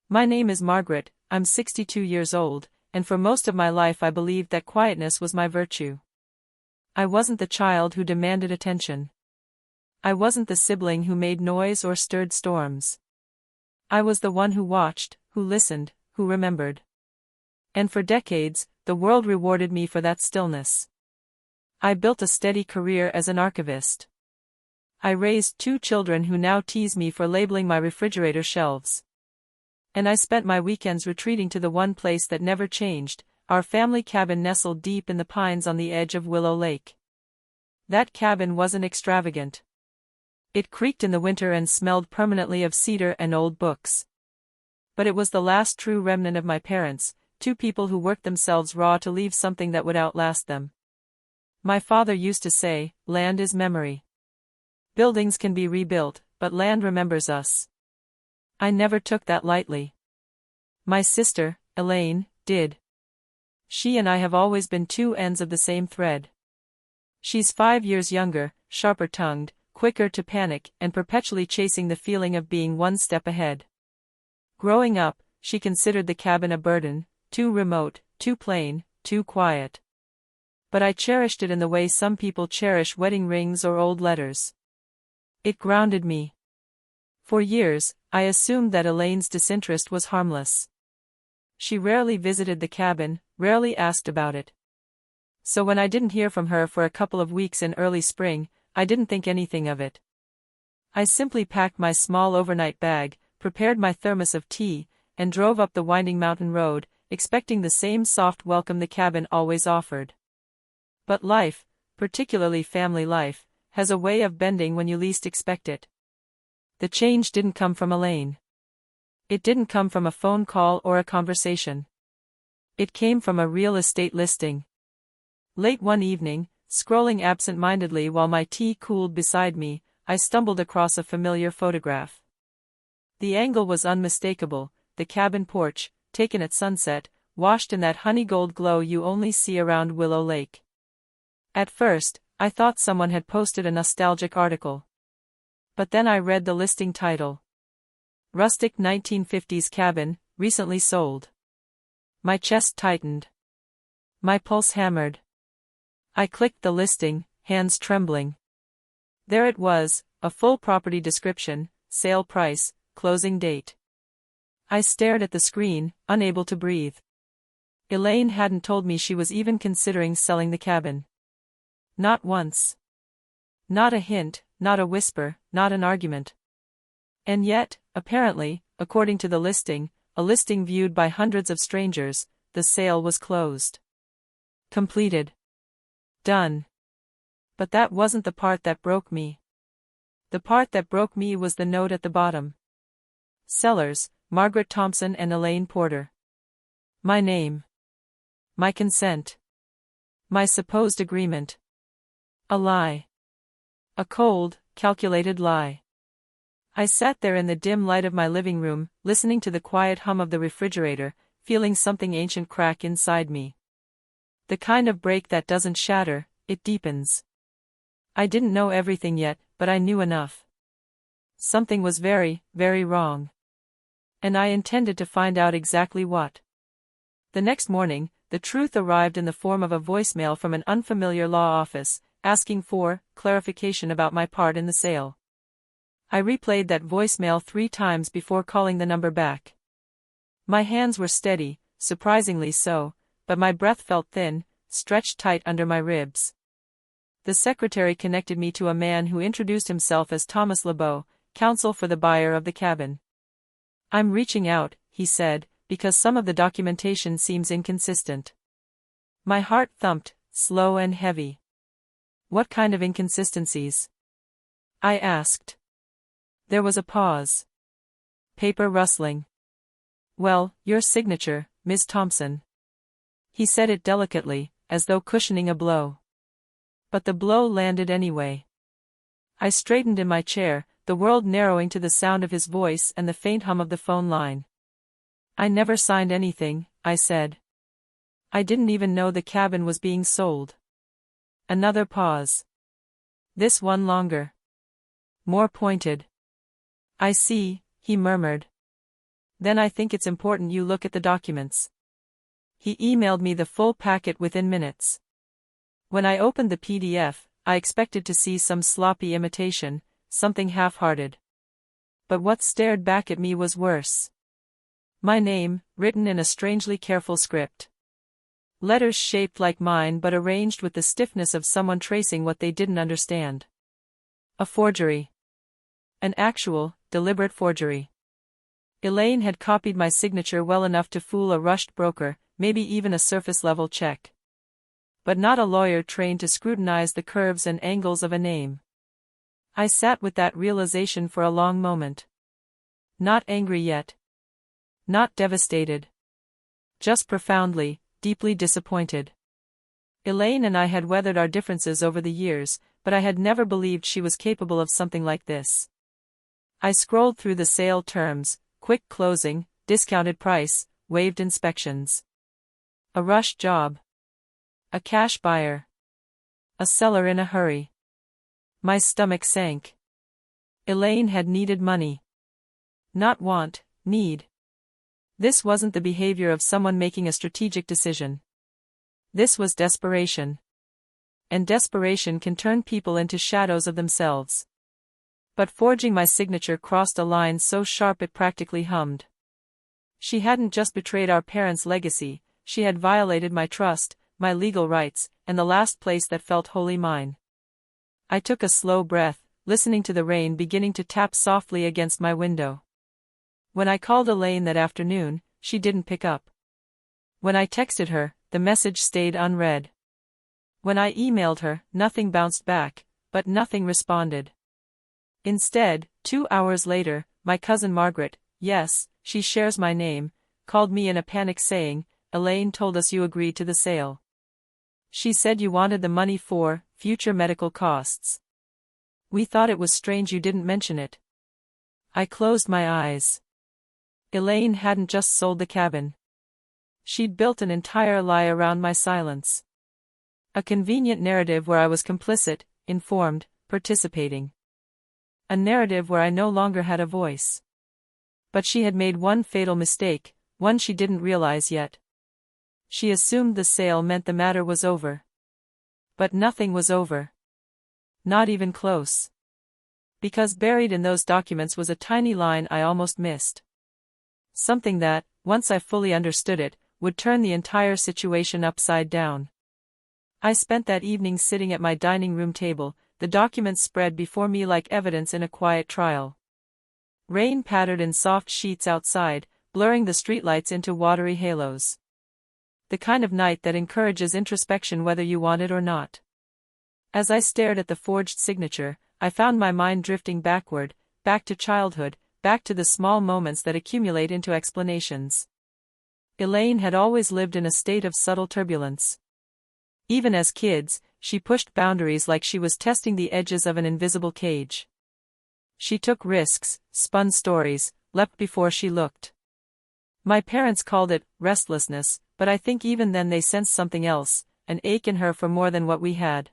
My name is Margaret, I'm 62 years old, and for most of my life I believed that quietness was my virtue. I wasn't the child who demanded attention. I wasn't the sibling who made noise or stirred storms. I was the one who watched, who listened, who remembered. And for decades, the world rewarded me for that stillness. I built a steady career as an archivist. I raised 2 children who now tease me for labeling my refrigerator shelves. And I spent my weekends retreating to the one place that never changed, our family cabin nestled deep in the pines on the edge of Willow Lake. That cabin wasn't extravagant. It creaked in the winter and smelled permanently of cedar and old books. But it was the last true remnant of my parents, 2 people who worked themselves raw to leave something that would outlast them. My father used to say, land is memory. Buildings can be rebuilt, but land remembers us. I never took that lightly. My sister, Elaine, did. She and I have always been 2 ends of the same thread. She's 5 years younger, sharper-tongued, quicker to panic, and perpetually chasing the feeling of being one step ahead. Growing up, she considered the cabin a burden, too remote, too plain, too quiet. But I cherished it in the way some people cherish wedding rings or old letters. It grounded me. For years, I assumed that Elaine's disinterest was harmless. She rarely visited the cabin, rarely asked about it. So when I didn't hear from her for a couple of weeks in early spring, I didn't think anything of it. I simply packed my small overnight bag, prepared my thermos of tea, and drove up the winding mountain road, expecting the same soft welcome the cabin always offered. But life, particularly family life, has a way of bending when you least expect it. The change didn't come from Elaine. It didn't come from a phone call or a conversation. It came from a real estate listing. Late one evening, scrolling absent-mindedly while my tea cooled beside me, I stumbled across a familiar photograph. The angle was unmistakable, the cabin porch, taken at sunset, washed in that honey-gold glow you only see around Willow Lake. At first, I thought someone had posted a nostalgic article. But then I read the listing title. Rustic 1950s Cabin, Recently Sold. My chest tightened. My pulse hammered. I clicked the listing, hands trembling. There it was, a full property description, sale price, closing date. I stared at the screen, unable to breathe. Elaine hadn't told me she was even considering selling the cabin. Not once. Not a hint, not a whisper, not an argument. And yet, apparently, according to the listing, a listing viewed by hundreds of strangers, the sale was closed. Completed. Done. But that wasn't the part that broke me. The part that broke me was the note at the bottom. Sellers, Margaret Thompson and Elaine Porter. My name. My consent. My supposed agreement. A lie. A cold, calculated lie. I sat there in the dim light of my living room, listening to the quiet hum of the refrigerator, feeling something ancient crack inside me. The kind of break that doesn't shatter, it deepens. I didn't know everything yet, but I knew enough. Something was very, very wrong. And I intended to find out exactly what. The next morning, the truth arrived in the form of a voicemail from an unfamiliar law office, asking for clarification about my part in the sale. I replayed that voicemail 3 times before calling the number back. My hands were steady, surprisingly so, but my breath felt thin, stretched tight under my ribs. The secretary connected me to a man who introduced himself as Thomas LeBeau, counsel for the buyer of the cabin. I'm reaching out, he said, because some of the documentation seems inconsistent. My heart thumped, slow and heavy. What kind of inconsistencies? I asked. There was a pause. Paper rustling. Well, your signature, Ms. Thompson. He said it delicately, as though cushioning a blow. But the blow landed anyway. I straightened in my chair, the world narrowing to the sound of his voice and the faint hum of the phone line. I never signed anything, I said. I didn't even know the cabin was being sold. Another pause. This one longer. More pointed. I see, he murmured. Then I think it's important you look at the documents. He emailed me the full packet within minutes. When I opened the PDF, I expected to see some sloppy imitation, something half-hearted. But what stared back at me was worse. My name, written in a strangely careful script. Letters shaped like mine but arranged with the stiffness of someone tracing what they didn't understand. A forgery. An actual, deliberate forgery. Elaine had copied my signature well enough to fool a rushed broker, maybe even a surface-level check. But not a lawyer trained to scrutinize the curves and angles of a name. I sat with that realization for a long moment. Not angry yet. Not devastated. Just profoundly, deeply disappointed. Elaine and I had weathered our differences over the years, but I had never believed she was capable of something like this. I scrolled through the sale terms: quick closing, discounted price, waived inspections. A rush job. A cash buyer. A seller in a hurry. My stomach sank. Elaine had needed money. Not want, need. This wasn't the behavior of someone making a strategic decision. This was desperation. And desperation can turn people into shadows of themselves. But forging my signature crossed a line so sharp it practically hummed. She hadn't just betrayed our parents' legacy, she had violated my trust, my legal rights, and the last place that felt wholly mine. I took a slow breath, listening to the rain beginning to tap softly against my window. When I called Elaine that afternoon, she didn't pick up. When I texted her, the message stayed unread. When I emailed her, nothing bounced back, but nothing responded. Instead, 2 hours later, my cousin Margaret, yes, she shares my name, called me in a panic saying, "Elaine told us you agreed to the sale. She said you wanted the money for future medical costs. We thought it was strange you didn't mention it." I closed my eyes. Elaine hadn't just sold the cabin. She'd built an entire lie around my silence. A convenient narrative where I was complicit, informed, participating. A narrative where I no longer had a voice. But she had made one fatal mistake, one she didn't realize yet. She assumed the sale meant the matter was over. But nothing was over. Not even close. Because buried in those documents was a tiny line I almost missed. Something that, once I fully understood it, would turn the entire situation upside down. I spent that evening sitting at my dining room table, the documents spread before me like evidence in a quiet trial. Rain pattered in soft sheets outside, blurring the streetlights into watery halos. The kind of night that encourages introspection whether you want it or not. As I stared at the forged signature, I found my mind drifting backward, back to childhood, back to the small moments that accumulate into explanations. Elaine had always lived in a state of subtle turbulence. Even as kids, she pushed boundaries like she was testing the edges of an invisible cage. She took risks, spun stories, leapt before she looked. My parents called it restlessness, but I think even then they sensed something else, an ache in her for more than what we had.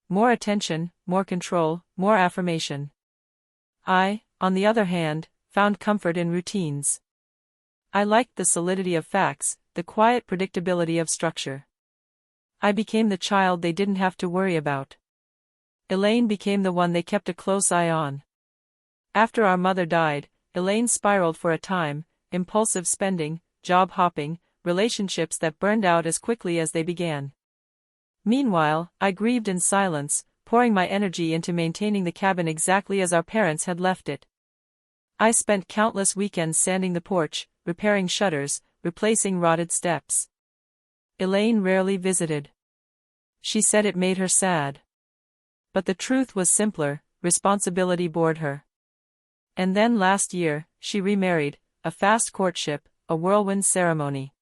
More attention, more control, more affirmation. I, on the other hand, found comfort in routines. I liked the solidity of facts, the quiet predictability of structure. I became the child they didn't have to worry about. Elaine became the one they kept a close eye on. After our mother died, Elaine spiraled for a time, impulsive spending, job hopping, relationships that burned out as quickly as they began. Meanwhile, I grieved in silence, pouring my energy into maintaining the cabin exactly as our parents had left it. I spent countless weekends sanding the porch, repairing shutters, replacing rotted steps. Elaine rarely visited. She said it made her sad. But the truth was simpler, responsibility bored her. And then last year, she remarried, a fast courtship, a whirlwind ceremony.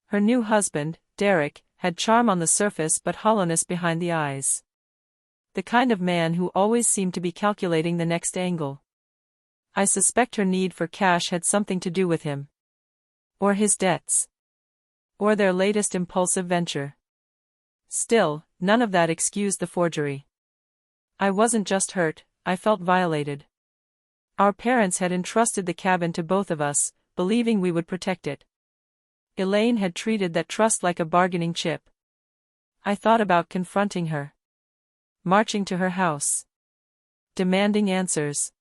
Her new husband, Derek, had charm on the surface but hollowness behind the eyes. The kind of man who always seemed to be calculating the next angle. I suspect her need for cash had something to do with him. Or his debts. Or their latest impulsive venture. Still, none of that excused the forgery. I wasn't just hurt, I felt violated. Our parents had entrusted the cabin to both of us, believing we would protect it. Elaine had treated that trust like a bargaining chip. I thought about confronting her. Marching to her house. Demanding answers.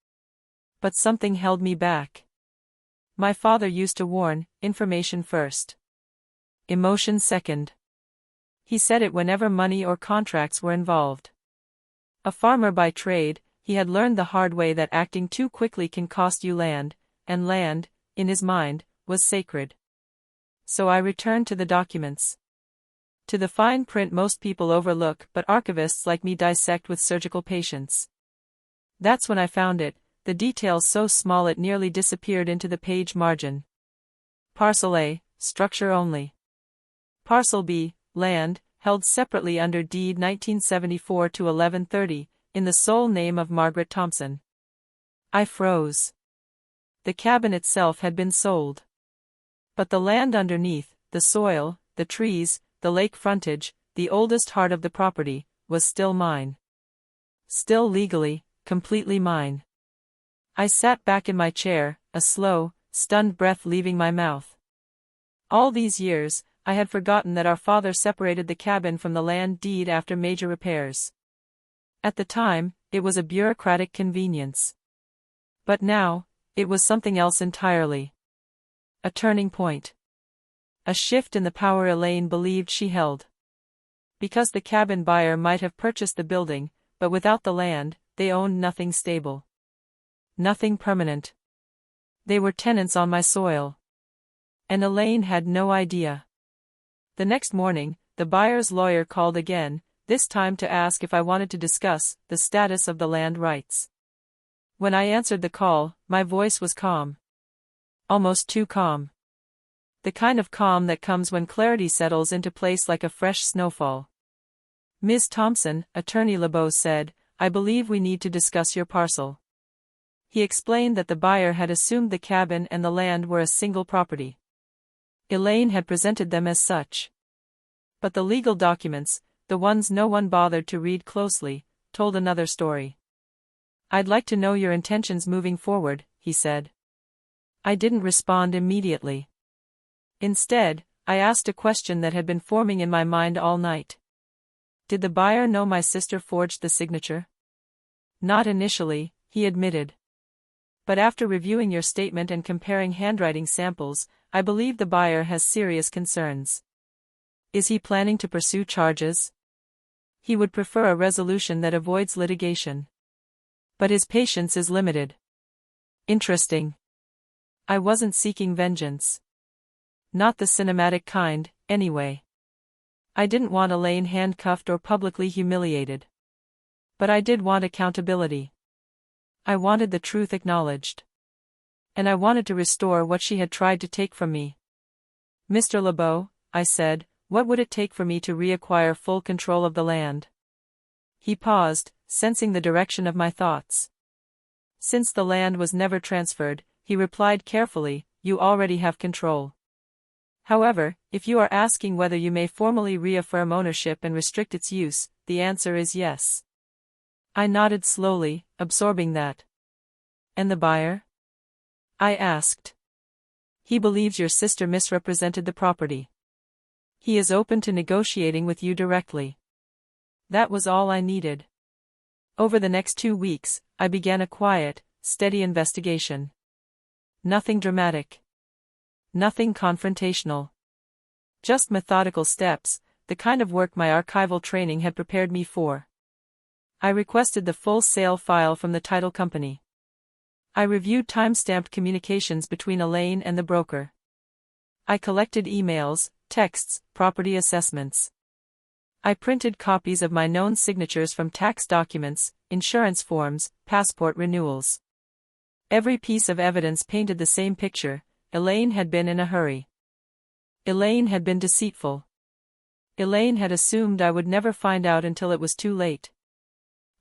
But something held me back. My father used to warn, information first. Emotion second. He said it whenever money or contracts were involved. A farmer by trade, he had learned the hard way that acting too quickly can cost you land, and land, in his mind, was sacred. So I returned to the documents. To the fine print most people overlook but archivists like me dissect with surgical patience. That's when I found it, the details so small it nearly disappeared into the page margin. Parcel A, structure only. Parcel B, land, held separately under deed 1974 to 1130, in the sole name of Margaret Thompson. I froze. The cabin itself had been sold. But the land underneath, the soil, the trees, the lake frontage, the oldest heart of the property, was still mine. Still legally, completely mine. I sat back in my chair, a slow, stunned breath leaving my mouth. All these years, I had forgotten that our father separated the cabin from the land deed after major repairs. At the time, it was a bureaucratic convenience. But now, it was something else entirely. A turning point. A shift in the power Elaine believed she held. Because the cabin buyer might have purchased the building, but without the land, they owned nothing stable. Nothing permanent. They were tenants on my soil. And Elaine had no idea. The next morning, the buyer's lawyer called again, this time to ask if I wanted to discuss the status of the land rights. When I answered the call, my voice was calm. Almost too calm. The kind of calm that comes when clarity settles into place like a fresh snowfall. Ms. Thompson, Attorney LeBeau said, I believe we need to discuss your parcel. He explained that the buyer had assumed the cabin and the land were a single property. Elaine had presented them as such. But the legal documents, the ones no one bothered to read closely, told another story. I'd like to know your intentions moving forward, he said. I didn't respond immediately. Instead, I asked a question that had been forming in my mind all night. Did the buyer know my sister forged the signature? Not initially, he admitted. But after reviewing your statement and comparing handwriting samples, I believe the buyer has serious concerns. Is he planning to pursue charges? He would prefer a resolution that avoids litigation. But his patience is limited. Interesting. I wasn't seeking vengeance. Not the cinematic kind, anyway. I didn't want Elaine handcuffed or publicly humiliated. But I did want accountability. I wanted the truth acknowledged. And I wanted to restore what she had tried to take from me. Mr. LeBeau, I said, what would it take for me to reacquire full control of the land? He paused, sensing the direction of my thoughts. Since the land was never transferred, he replied carefully, you already have control. However, if you are asking whether you may formally reaffirm ownership and restrict its use, the answer is yes. I nodded slowly, absorbing that. And the buyer? I asked. He believes your sister misrepresented the property. He is open to negotiating with you directly. That was all I needed. Over the next 2 weeks, I began a quiet, steady investigation. Nothing dramatic. Nothing confrontational. Just methodical steps, the kind of work my archival training had prepared me for. I requested the full sale file from the title company. I reviewed time-stamped communications between Elaine and the broker. I collected emails, texts, property assessments. I printed copies of my known signatures from tax documents, insurance forms, passport renewals. Every piece of evidence painted the same picture: Elaine had been in a hurry. Elaine had been deceitful. Elaine had assumed I would never find out until it was too late.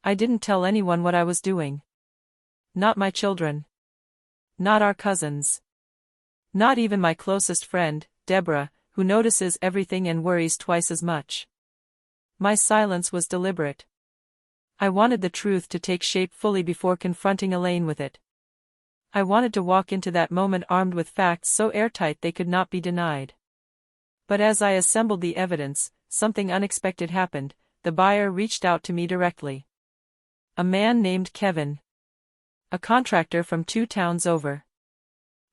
I didn't tell anyone what I was doing. Not my children. Not our cousins. Not even my closest friend, Deborah, who notices everything and worries twice as much. My silence was deliberate. I wanted the truth to take shape fully before confronting Elaine with it. I wanted to walk into that moment armed with facts so airtight they could not be denied. But as I assembled the evidence, something unexpected happened. The buyer reached out to me directly. A man named Kevin. A contractor from 2 towns over.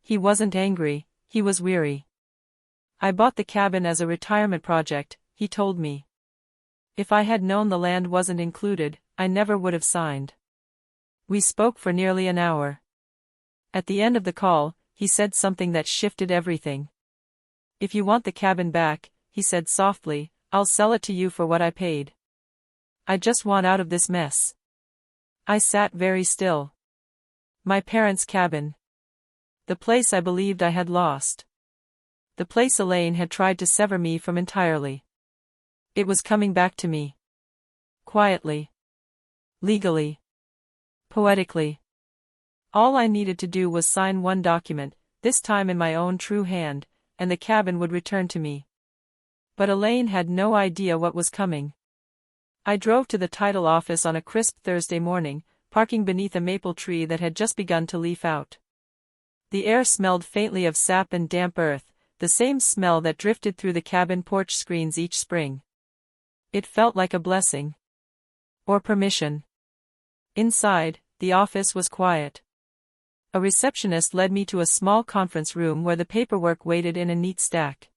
He wasn't angry, he was weary. I bought the cabin as a retirement project, he told me. If I had known the land wasn't included, I never would have signed. We spoke for nearly an hour. At the end of the call, he said something that shifted everything. If you want the cabin back, he said softly, I'll sell it to you for what I paid. I just want out of this mess. I sat very still. My parents' cabin. The place I believed I had lost. The place Elaine had tried to sever me from entirely. It was coming back to me. Quietly. Legally. Poetically. All I needed to do was sign one document, this time in my own true hand, and the cabin would return to me. But Elaine had no idea what was coming. I drove to the title office on a crisp Thursday morning, parking beneath a maple tree that had just begun to leaf out. The air smelled faintly of sap and damp earth, the same smell that drifted through the cabin porch screens each spring. It felt like a blessing. Or permission. Inside, the office was quiet. A receptionist led me to a small conference room where the paperwork waited in a neat stack.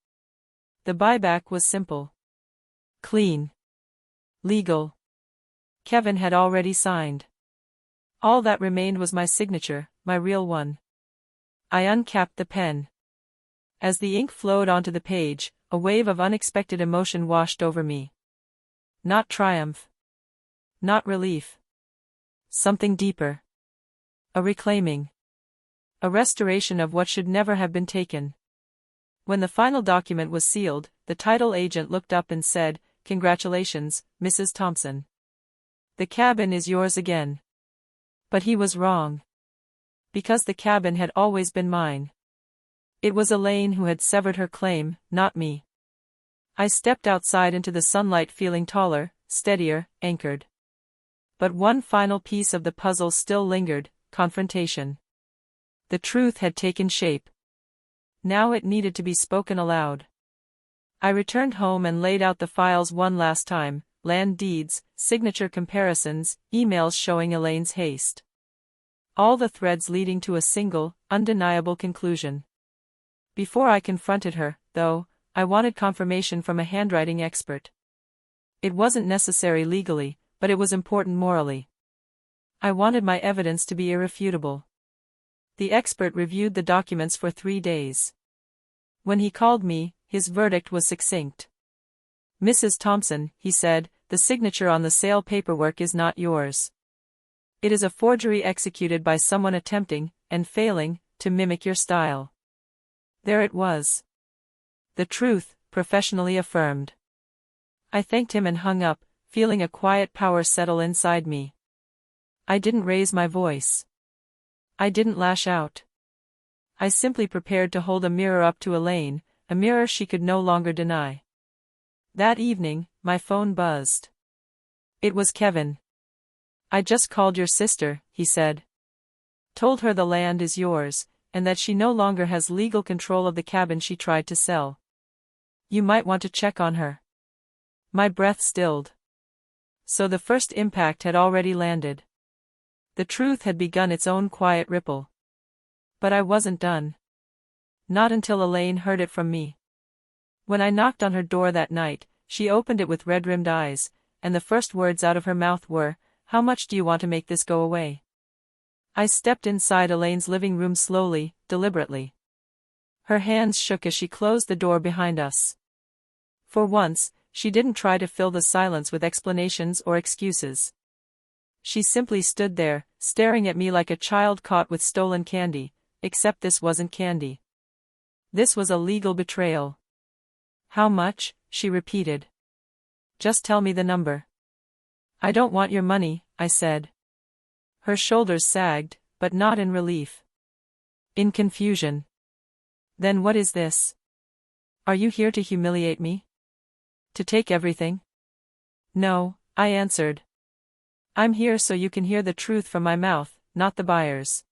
The buyback was simple. Clean. Legal. Kevin had already signed. All that remained was my signature, my real one. I uncapped the pen. As the ink flowed onto the page, a wave of unexpected emotion washed over me. Not triumph. Not relief. Something deeper. A reclaiming. A restoration of what should never have been taken. When the final document was sealed, the title agent looked up and said, "Congratulations, Mrs. Thompson. The cabin is yours again." But he was wrong. Because the cabin had always been mine. It was Elaine who had severed her claim, not me. I stepped outside into the sunlight feeling taller, steadier, anchored. But one final piece of the puzzle still lingered, confrontation. The truth had taken shape. Now it needed to be spoken aloud. I returned home and laid out the files one last time, land deeds, signature comparisons, emails showing Elaine's haste. All the threads leading to a single, undeniable conclusion. Before I confronted her, though, I wanted confirmation from a handwriting expert. It wasn't necessary legally, but it was important morally. I wanted my evidence to be irrefutable. The expert reviewed the documents for 3 days. When he called me, his verdict was succinct. "Mrs. Thompson," he said, "the signature on the sale paperwork is not yours. It is a forgery executed by someone attempting, and failing, to mimic your style." There it was. The truth, professionally affirmed. I thanked him and hung up, feeling a quiet power settle inside me. I didn't raise my voice. I didn't lash out. I simply prepared to hold a mirror up to Elaine, a mirror she could no longer deny. That evening, my phone buzzed. It was Kevin. "I just called your sister," he said. "Told her the land is yours, and that she no longer has legal control of the cabin she tried to sell. You might want to check on her." My breath stilled. So the first impact had already landed. The truth had begun its own quiet ripple. But I wasn't done. Not until Elaine heard it from me. When I knocked on her door that night, she opened it with red-rimmed eyes, and the first words out of her mouth were, "How much do you want to make this go away?" I stepped inside Elaine's living room slowly, deliberately. Her hands shook as she closed the door behind us. For once, she didn't try to fill the silence with explanations or excuses. She simply stood there, staring at me like a child caught with stolen candy, except this wasn't candy. This was a legal betrayal. "How much?" she repeated. "Just tell me the number." "I don't want your money," I said. Her shoulders sagged, but not in relief. In confusion. "Then what is this? Are you here to humiliate me? To take everything?" "No," I answered. "I'm here so you can hear the truth from my mouth, not the buyer's."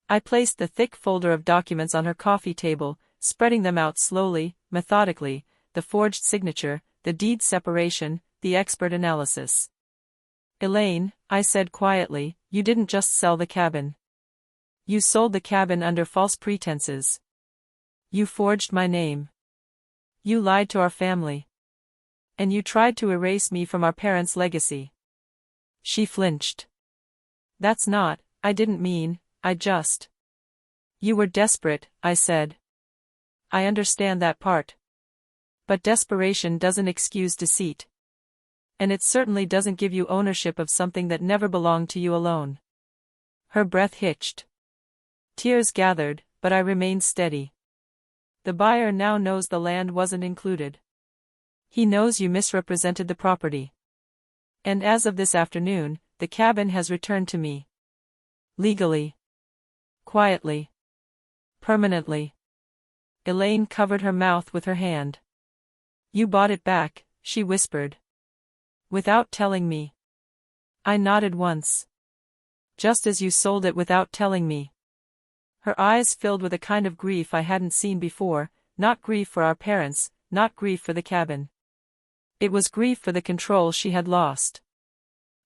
I placed the thick folder of documents on her coffee table, spreading them out slowly, methodically, the forged signature, the deed separation, the expert analysis. Elaine, I said quietly, you didn't just sell the cabin. You sold the cabin under false pretenses. You forged my name. You lied to our family. And you tried to erase me from our parents' legacy. She flinched. That's not, I didn't mean, I just. You were desperate, I said. I understand that part. But desperation doesn't excuse deceit. And it certainly doesn't give you ownership of something that never belonged to you alone. Her breath hitched. Tears gathered, but I remained steady. The buyer now knows the land wasn't included. He knows you misrepresented the property. And as of this afternoon, the cabin has returned to me. Legally. Quietly. Permanently. Elaine covered her mouth with her hand. You bought it back, she whispered. Without telling me. I nodded once. Just as you sold it without telling me. Her eyes filled with a kind of grief I hadn't seen before, not grief for our parents, not grief for the cabin. It was grief for the control she had lost.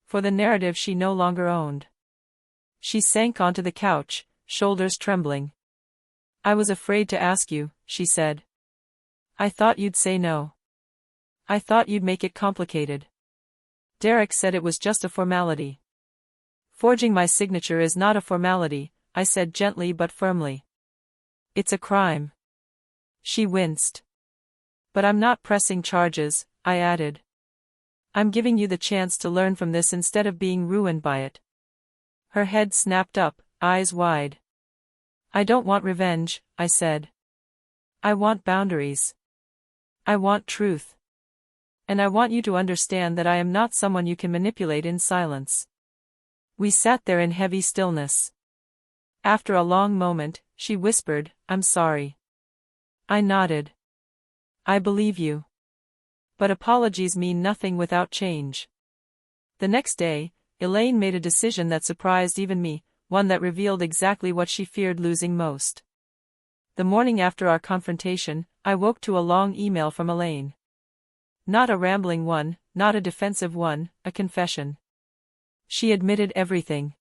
For the narrative she no longer owned. She sank onto the couch, shoulders trembling. I was afraid to ask you, she said. I thought you'd say no. I thought you'd make it complicated. Derek said it was just a formality. Forging my signature is not a formality, I said gently but firmly. It's a crime. She winced. But I'm not pressing charges, I added. I'm giving you the chance to learn from this instead of being ruined by it. Her head snapped up, eyes wide. I don't want revenge, I said. I want boundaries. I want truth. And I want you to understand that I am not someone you can manipulate in silence. We sat there in heavy stillness. After a long moment, she whispered, I'm sorry. I nodded. I believe you. But apologies mean nothing without change. The next day, Elaine made a decision that surprised even me, one that revealed exactly what she feared losing most. The morning after our confrontation, I woke to a long email from Elaine. Not a rambling one, not a defensive one, a confession. She admitted everything.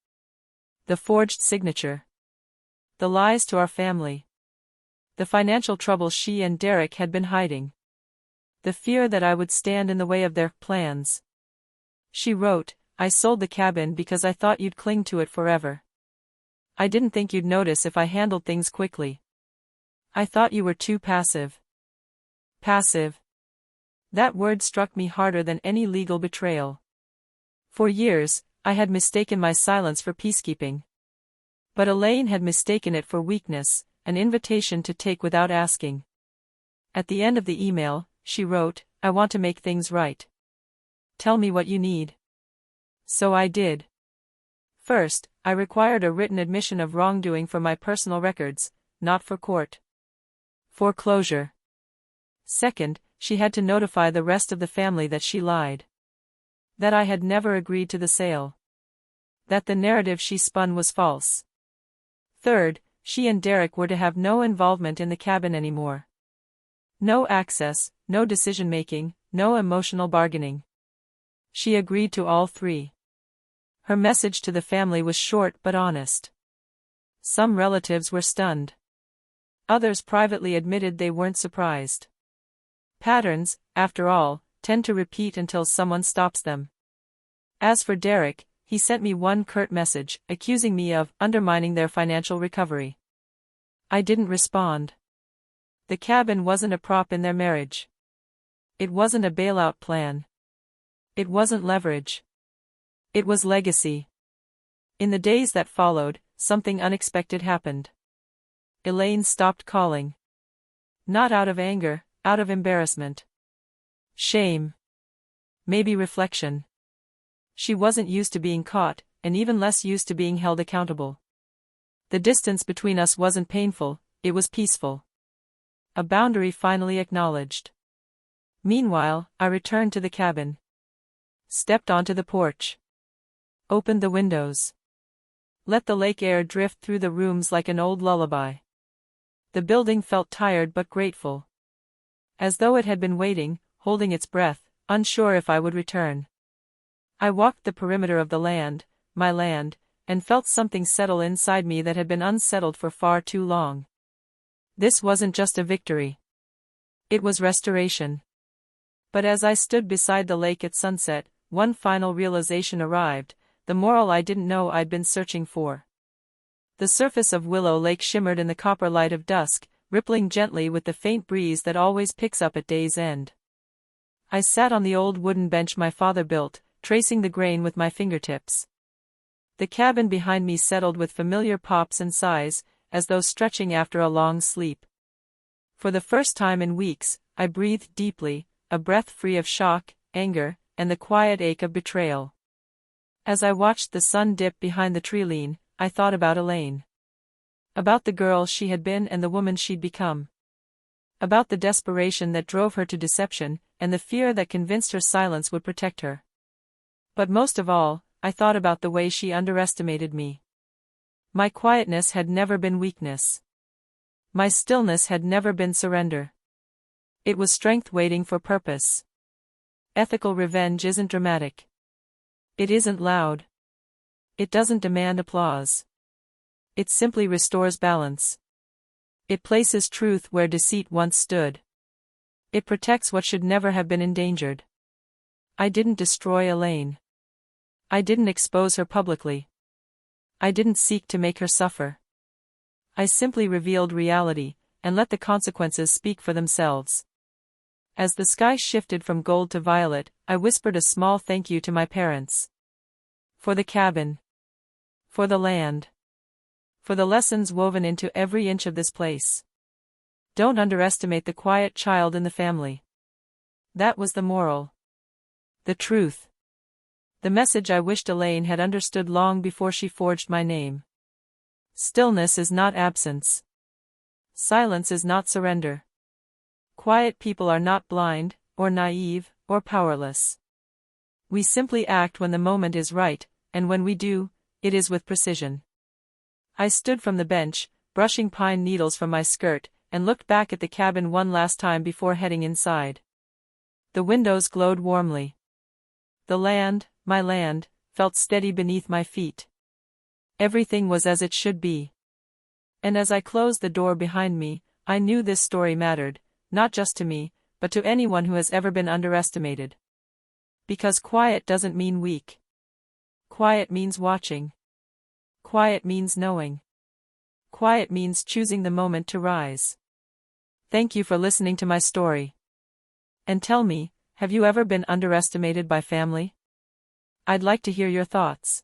The forged signature. The lies to our family. The financial troubles she and Derek had been hiding. The fear that I would stand in the way of their plans. She wrote, I sold the cabin because I thought you'd cling to it forever. I didn't think you'd notice if I handled things quickly. I thought you were too passive. Passive. That word struck me harder than any legal betrayal. For years, I had mistaken my silence for peacekeeping. But Elaine had mistaken it for weakness, an invitation to take without asking. At the end of the email, she wrote, I want to make things right. Tell me what you need. So I did. First, I required a written admission of wrongdoing for my personal records, not for court. Foreclosure. Second, she had to notify the rest of the family that she lied. That I had never agreed to the sale. That the narrative she spun was false. Third, she and Derek were to have no involvement in the cabin anymore. No access, no decision-making, no emotional bargaining. She agreed to all three. Her message to the family was short but honest. Some relatives were stunned. Others privately admitted they weren't surprised. Patterns, after all, tend to repeat until someone stops them. As for Derek, he sent me one curt message, accusing me of undermining their financial recovery. I didn't respond. The cabin wasn't a prop in their marriage. It wasn't a bailout plan. It wasn't leverage. It was legacy. In the days that followed, something unexpected happened. Elaine stopped calling. Not out of anger, out of embarrassment. Shame. Maybe reflection. She wasn't used to being caught, and even less used to being held accountable. The distance between us wasn't painful, it was peaceful. A boundary finally acknowledged. Meanwhile, I returned to the cabin. Stepped onto the porch. Opened the windows. Let the lake air drift through the rooms like an old lullaby. The building felt tired but grateful. As though it had been waiting, holding its breath, unsure if I would return. I walked the perimeter of the land, my land, and felt something settle inside me that had been unsettled for far too long. This wasn't just a victory. It was restoration. But as I stood beside the lake at sunset, one final realization arrived, the moral I didn't know I'd been searching for. The surface of Willow Lake shimmered in the copper light of dusk, rippling gently with the faint breeze that always picks up at day's end. I sat on the old wooden bench my father built, tracing the grain with my fingertips. The cabin behind me settled with familiar pops and sighs, as though stretching after a long sleep. For the first time in weeks, I breathed deeply, a breath free of shock, anger, and the quiet ache of betrayal. As I watched the sun dip behind the treeline, I thought about Elaine. About the girl she had been and the woman she'd become. About the desperation that drove her to deception, and the fear that convinced her silence would protect her. But most of all, I thought about the way she underestimated me. My quietness had never been weakness. My stillness had never been surrender. It was strength waiting for purpose. Ethical revenge isn't dramatic. It isn't loud. It doesn't demand applause. It simply restores balance. It places truth where deceit once stood. It protects what should never have been endangered. I didn't destroy Elaine. I didn't expose her publicly. I didn't seek to make her suffer. I simply revealed reality, and let the consequences speak for themselves. As the sky shifted from gold to violet, I whispered a small thank you to my parents. For the cabin. For the land. For the lessons woven into every inch of this place. Don't underestimate the quiet child in the family. That was the moral. The truth. The message I wished Elaine had understood long before she forged my name. Stillness is not absence. Silence is not surrender. Quiet people are not blind, or naive, or powerless. We simply act when the moment is right, and when we do, it is with precision. I stood from the bench, brushing pine needles from my skirt, and looked back at the cabin one last time before heading inside. The windows glowed warmly. The land, my land, felt steady beneath my feet. Everything was as it should be. And as I closed the door behind me, I knew this story mattered, not just to me, but to anyone who has ever been underestimated. Because quiet doesn't mean weak. Quiet means watching. Quiet means knowing. Quiet means choosing the moment to rise. Thank you for listening to my story. And tell me, have you ever been underestimated by family? I'd like to hear your thoughts.